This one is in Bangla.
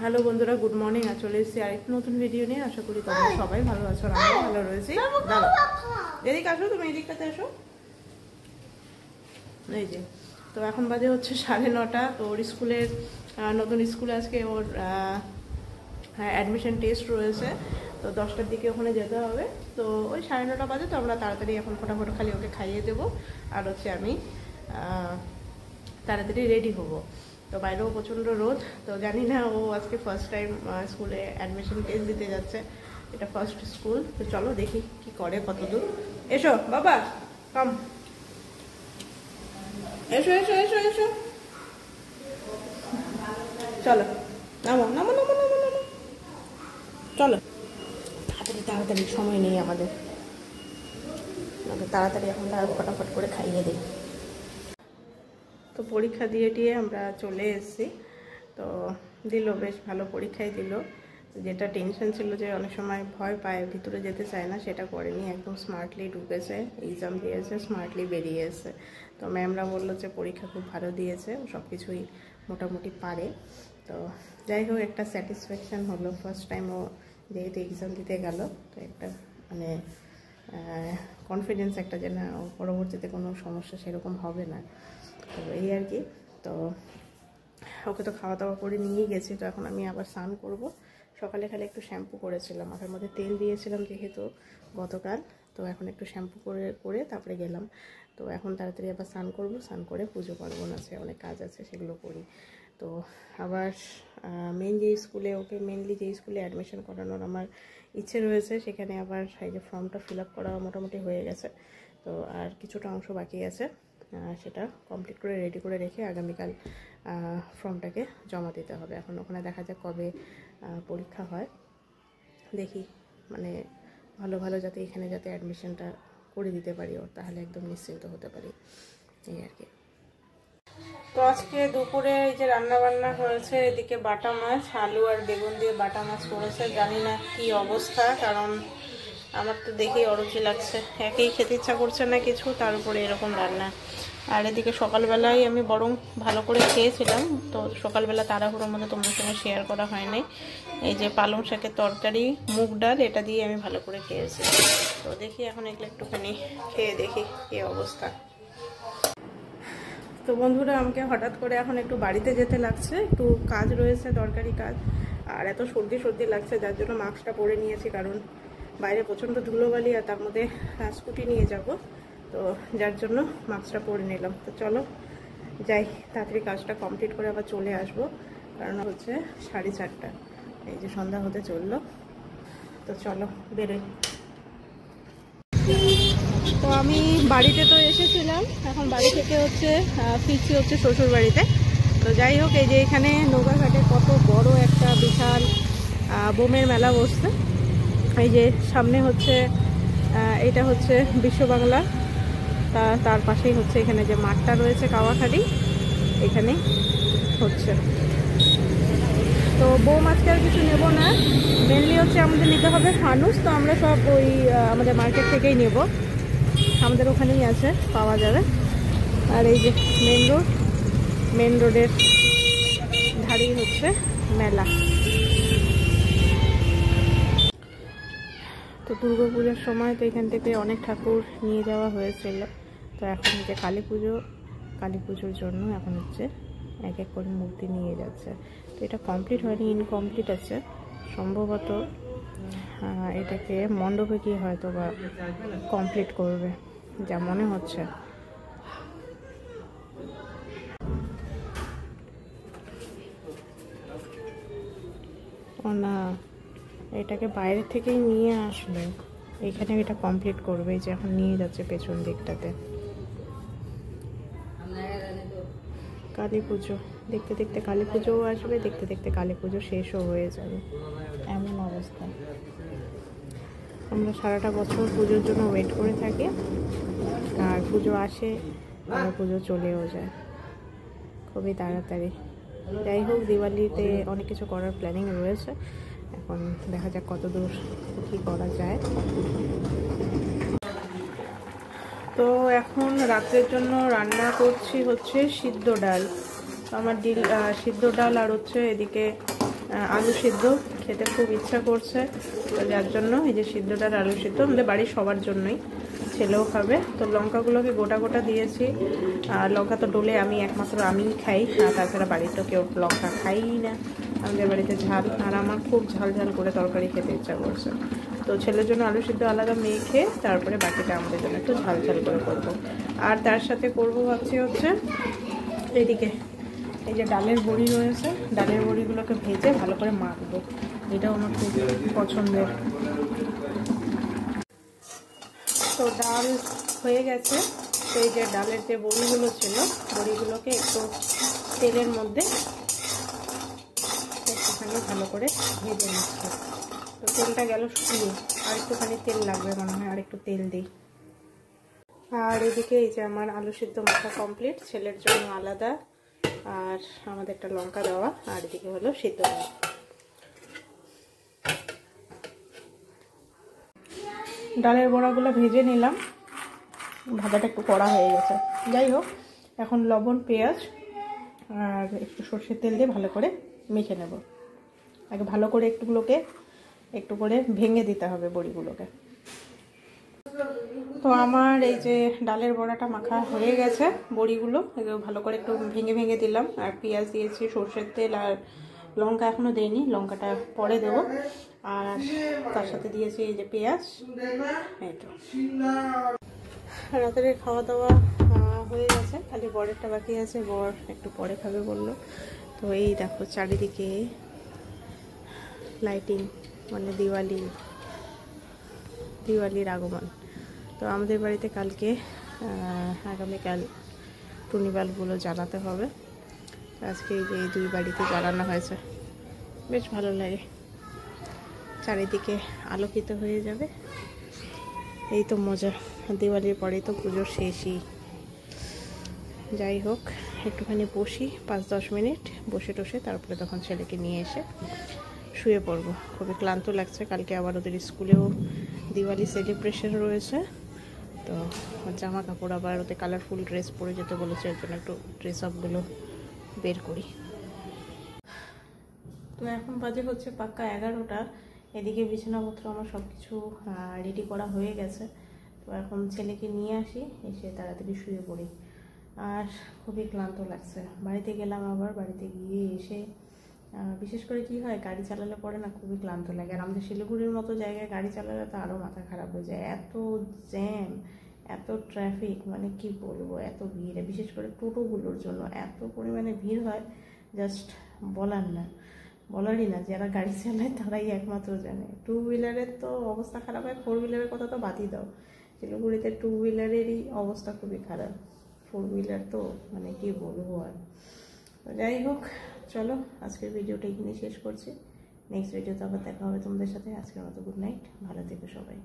হ্যালো বন্ধুরা, গুড মর্নিং। আর চলে এসেছি আরেকটা নতুন ভিডিও নিয়ে। আশা করি তোমরা সবাই ভালো আছো, আমিও ভালো রয়েছি। দাঁড়াও, এদিকে আসো, তুমি এদিকটাতে আসো। এই যে, তো এখন বাজে হচ্ছে 9:30। তো ওর স্কুলের নতুন স্কুলে আজকে ওর অ্যাডমিশন টেস্ট রয়েছে। তো 10টার দিকে ওখানে যেতে হবে। তো ওই 9:30 বাজে। তো আমরা তাড়াতাড়ি এখন ফটাফট খালি ওকে খাইয়ে দেবো, আর হচ্ছে আমি তাড়াতাড়ি রেডি হবো। তো বাইরেও প্রচণ্ড রোদ। তো জানি না, ও আজকে ফার্স্ট টাইম স্কুলে অ্যাডমিশন টেস্ট দিতে যাচ্ছে। এটা ফার্স্ট স্কুল। তো চলো দেখি কি করে, কত দূর। এসো বাবা, কাম, এসো এসো এসো এসো, চলো নামো নামো নামো নামো নামো, চলো তাড়াতাড়ি তাড়াতাড়ি, সময় নেই আমাদের। তাড়াতাড়ি এখন ফটাফট করে খাইয়ে দিই। তো পরীক্ষা দিয়ে আমরা চলে এসেছি। তো দিল, বেশ ভালো পরীক্ষাই দিল। যেটা টেনশন ছিল যে অনেক সময় ভয় পায়, ভিতরে যেতে চায় না, সেটা করেনি। একদম স্মার্টলি ঢুকেছে, এক্সাম দিয়েছে, স্মার্টলি বেরিয়ে এসেছে। তো ম্যামরা বললো যে পরীক্ষা খুব ভালো দিয়েছে, সব কিছুই মোটামুটি পারে। তো যাই হোক, একটা স্যাটিসফ্যাকশান হলো। ফার্স্ট টাইম ও যেহেতু এক্সাম দিতে গেল, তো একটা মানে কনফিডেন্স একটা, যে না পরবর্তীতে কোনো সমস্যা সেরকম হবে না। তো এই আর কি। তো ওকে তো খাওয়া দাওয়া করে নিয়ে গেছি। তো এখন আমি আবার স্নান করব। সকালে খালি একটু শ্যাম্পু করেছিলাম, মাথার মধ্যে তেল দিয়েছিলাম যেহেতু গতকাল। তো এখন একটু শ্যাম্পু করে তারপরে গেলাম। তো এখন তাড়াতাড়ি আবার স্নান করব। স্নান করে পুজো পার্বণ আছে, অনেক কাজ আছে, সেগুলো করি। তো আবার ওকে মেনলি যে স্কুলে অ্যাডমিশন করানোর আমার ইচ্ছে রয়েছে, সেখানে আবার এই যে ফর্মটা ফিল আপ করা মোটামুটি হয়ে গেছে। তো আর কিছুটা অংশ বাকি আছে, সেটা কমপ্লিট করে রেডি করে রেখে আগামীকাল ফর্মটাকে জমা দিতে হবে। এখন ওখানে দেখা যাক কবে পরীক্ষা হয়। দেখি মানে ভালো ভালো যাতে এখানে যাতে অ্যাডমিশনটা করে দিতে পারি ওর, তাহলে একদম নিশ্চিন্ত হতে পারি, এই আর কি। তো আজকে দুপুরে এই যে রান্না বান্না হয়েছে, এদিকে বাটা মাছ, আলু আর বেগুন দিয়ে বাটা মাছ করেছে। জানি না কি অবস্থা, কারণ আমার তো দেখেই অরুচি লাগছে। একেই খেতে ইচ্ছা করছে না কিছু, তার উপরে এরকম রান্না। আর এদিকে সকালবেলায় আমি বরং ভালো করে খেয়েছিলাম। তো সকালবেলা তাড়াহুড়োর মধ্যে তোমার সঙ্গে শেয়ার করা হয়নি। এই যে পালং শাকের তরকারি, মুগ ডাল, এটা দিয়ে আমি ভালো করে খেয়েছি। তো দেখি এখন এগুলো একটুখানি খেয়ে দেখি কী অবস্থা। তো বন্ধুরা, আমাকে হঠাৎ করে এখন একটু বাড়িতে যেতে লাগছে, একটু কাজ রয়েছে, দরকারি কাজ। আর এত সর্দি সর্দি লাগছে, যার জন্য মাস্কটা পরে নিয়েছি, কারণ বাইরে প্রচণ্ড ধুলোবালি, আর তার মধ্যে স্কুটি নিয়ে যাব। তো যার জন্য মাস্কটা পরে নিলাম। তো চলো যাই, তাড়াতাড়ি কাজটা কমপ্লিট করে আবার চলে আসবো, কারণ হচ্ছে 4:30। এই যে সন্ধ্যা হতে চললো। তো চলো বেরোই। তো আমি বাড়িতে তো এসেছিলাম, এখন বাড়ি থেকে ফিরছি শ্বশুর বাড়িতে। তো যাই হোক, এই যে এখানে নৌকাঘাটে কত বড় একটা বিশাল বোমের মেলা বসছে। এই যে সামনে এটা হচ্ছে বিশ্ব বাংলা, তার পাশেই এখানে যে মাঠটা রয়েছে কাওয়াখালী, এখানে হচ্ছে। তো বোম আজকে আর কিছু নেব না, মেনলি আমাদের নিতে হবে ফানুস। তো আমরা সব ওই আমাদের মার্কেট থেকেই নেব, আমাদের ওখানেই আছে, পাওয়া যাবে। আর এই যে মেন রোডের ধারেই মেলা। তো দুর্গাপূজার সময় তো এখান থেকে অনেক ঠাকুর নিয়ে যাওয়া হয়েছিল। তো এখন যে কালী পুজোর জন্য এখন এক এক করে মূর্তি নিয়ে যাচ্ছে। তো এটা কমপ্লিট হয়নি, ইনকমপ্লিট আছে সম্ভবত। এটাকে মণ্ডপে গিয়ে হয়তো বা কমপ্লিট করবে, যা মনে হচ্ছে। ও না, এটাকে বাইরে থেকেই নিয়ে আসবে, এখানে এটা কমপ্লিট করবে। যে এখন নিয়ে যাচ্ছে পেছন দিকটাতে। কালী পুজো দেখতে দেখতে কালী পুজোও আসবে, দেখতে দেখতে কালী পুজো শেষও হয়ে যাবে, এমন অবস্থা। আমরা সারাটা বছর পুজোর জন্য ওয়েট করে থাকি, আর পুজো আসে আর পুজো চলেও যায় খুবই তাড়াতাড়ি। যাই হোক, দিওয়ালিতে অনেক কিছু করার প্ল্যানিং রয়েছে, এখন দেখা যাক কত দূর কী করা যায়। তো এখন রাতের জন্য রান্না করছি সিদ্ধ ডাল। আমার সিদ্ধ ডাল আর এদিকে আলু সিদ্ধ খেতে খুব ইচ্ছা করছে, তো যার জন্য এই যে সিদ্ধটার আলু সিদ্ধ আমাদের বাড়ির সবার জন্যই, ছেলেও খাবে। তো লঙ্কাগুলোকে গোটা গোটা দিয়েছি। লঙ্কা তো ডোলে একমাত্র আমিই খাই, তাছাড়া বাড়িতে কেউ লঙ্কা খাই না। আমাদের বাড়িতে ঝাল, আর আমার খুব ঝাল ঝাল করে তরকারি খেতে ইচ্ছা করছে। তো ছেলের জন্য আলু সিদ্ধ আলাদা মেখে তারপরে বাকিটা আমাদের জন্য একটু ঝাল ঝাল করে করবো। আর তার সাথে করবো ভাবছি হচ্ছে এইদিকে এই যে ডালের বড়ি রয়েছে, ডালের বড়িগুলোকে ভেজে ভালো করে মাখবো, এটাও আমার খুব পছন্দের। তো ডাল হয়ে গেছে। তো এই যে ডালের যে বড়িগুলো ছিল, বড়িগুলোকে একটু তেলের মধ্যে একটুখানি ভালো করে ভেজে নিচ্ছি। তো তেলটা গেল শুকিয়ে, আর একটুখানি তেল লাগবে মনে হয়, আর একটু তেল দিই। আর এদিকে এই যে আমার আলু সিদ্ধ মাখা কমপ্লিট, ছেলের জন্য আলাদা, আর আমাদের একটা লঙ্কা দেওয়া, আর এদিকে হলো সিদ্ধ ডাল। ডালের বড়াগুলো ভেজে নিলাম, ভাজাটা একটু কড়া হয়ে গেছে। যাই হোক, এখন লবণ, পেঁয়াজ আর একটু সর্ষের তেল দিয়ে ভালো করে মেখে নেব। আগে ভালো করে একটু করে ভেঙে দিতে হবে বড়িগুলোকে। তো আমার এই যে ডালের বড়াটা মাখা হয়ে গেছে, বড়িগুলো ভালো করে একটু ভেঙে ভেঙে দিলাম, আর পেঁয়াজ দিয়েছি, সর্ষের তেল, আর লঙ্কা এখনও দেইনি, লঙ্কাটা পরে দেবো। আর তার সাথে দিয়েছি এই যে পেঁয়াজ। এই তো রাতের খাওয়া দাওয়া হয়ে গেছে, খালি বরেরটা বাকি আছে, বর একটু পরে খাবে বললো। তো এই দেখো চারিদিকে লাইটিং, মানে দিওয়ালির আগমন। তো আমাদের বাড়িতে কালকে আগামীকাল টুনি বাল্বগুলো জ্বালাতে হবে। আজকে এই যে দুই বাড়িতে জ্বালানো হয়েছে, বেশ ভালো লাগে, চারিদিকে আলোকিত হয়ে যাবে। এই তো মজা, দিওয়ালির পরেই তো পুজোর শেষই। যাই হোক, একটুখানি বসি 5-10 মিনিট, বসে টসে তারপরে তখন ছেলেকে নিয়ে এসে শুয়ে পড়বো। খুবই ক্লান্ত লাগছে, কালকে আবার ওদের স্কুলেও দিওয়ালি সেলিব্রেশন রয়েছে। তো জামা কাপড় আবার ওদের কালারফুল ড্রেস পরে যেতে বলেছে, এর জন্য একটু ড্রেস আপগুলো বের করি। তো এখন বাজে হচ্ছে পাক্কা 11টা। এদিকে বিছানাপত্র আমার সব কিছু রেডি করা হয়ে গেছে। তো এখন ছেলেকে নিয়ে আসি, এসে তাড়াতাড়ি শুয়ে পড়ি। আর খুবই ক্লান্ত লাগছে। বাড়িতে গেলাম, আবার বাড়িতে গিয়ে এসে বিশেষ করে কি হয়, গাড়ি চালালে পরে না খুবই ক্লান্ত লাগে। আর আমাদের শিলিগুড়ির মতো জায়গায় গাড়ি চালালে তো আরও মাথা খারাপ হয়ে যায়। এত জ্যাম, এত ট্রাফিক, মানে কি বলবো, এত ভিড়, বিশেষ করে টোটোগুলোর জন্য এত পরিমাণে ভিড় হয়, জাস্ট বলারই না। যারা গাড়ি চালায় তারাই একমাত্র জানে। 2 হুইলারের তো অবস্থা খারাপ হয়, 4 হুইলারের কথা তো বাদই দাও। শিলিগুড়িতে 2 হুইলারেরই অবস্থা খুবই খারাপ, 4 হুইলার তো মানে কি বলবো আর। যাই হোক, চলো আজকের ভিডিওটা এখানেই শেষ করছি। নেক্সট ভিডিওতে আবার দেখা হবে তোমাদের সাথে। আজকের মতো গুড নাইট, ভালো থেকো সবাই।